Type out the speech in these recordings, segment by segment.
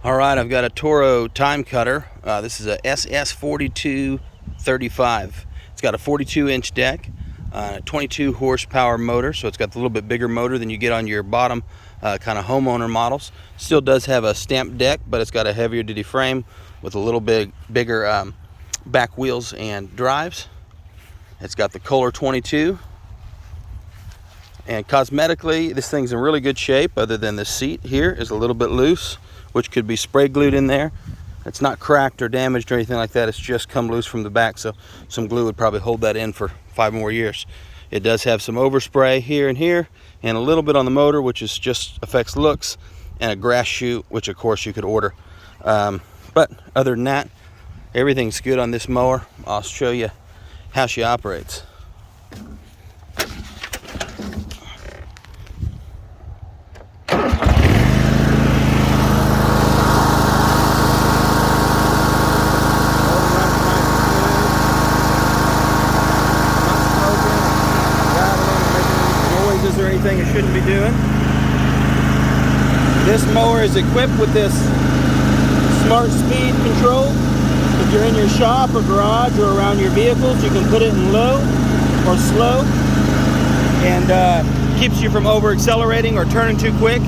All right, I've got a Toro time cutter. This is a SS4235. It's got a 42-inch deck, a 22 horsepower motor, so it's got a little bit bigger motor than you get on your bottom kind of homeowner models. Still does have a stamped deck, but it's got a heavier duty frame with a little bigger back wheels and drives. It's got the Kohler 22. And cosmetically, this thing's in really good shape, other than the seat here is a little bit loose, which could be spray glued in there. It's not cracked or damaged or anything like that. It's just come loose from the back, so some glue would probably hold that in for 5 more years. It does have some overspray here and here, and a little bit on the motor, which is just affects looks, and a grass chute, which of course you could order. But other than that, everything's good on this mower. I'll show you how she operates. Or anything it shouldn't be doing. This mower is equipped with this smart speed control. If you're in your shop or garage or around your vehicles, you can put it in low or slow, and keeps you from over accelerating or turning too quick.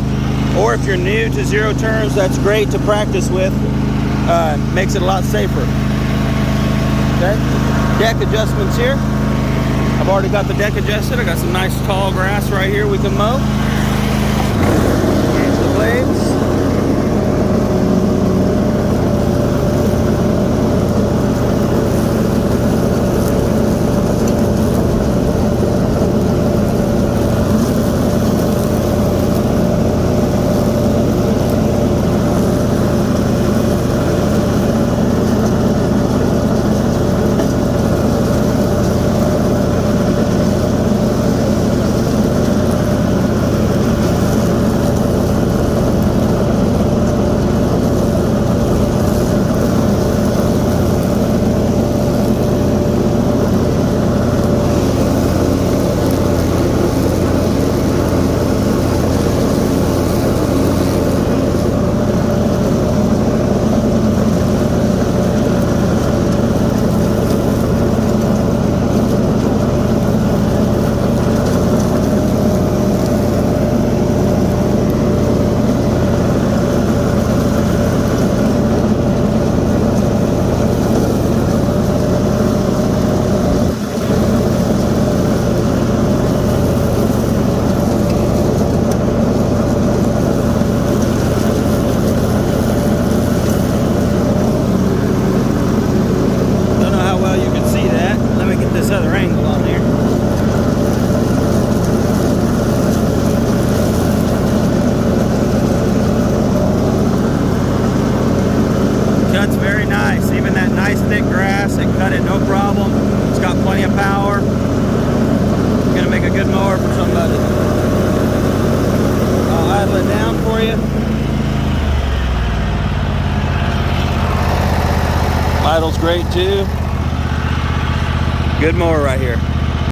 Or if you're new to zero turns, that's great to practice with. Makes it a lot safer. Okay, deck adjustments here. I've already got the deck adjusted. I got some nice tall grass right here we can mow. Change the blades. This other angle on there. Cuts very nice. Even that nice thick grass, it cut it no problem. It's got plenty of power. It's gonna make a good mower for somebody. I'll idle it down for you. Idle's great too. Good mower right here.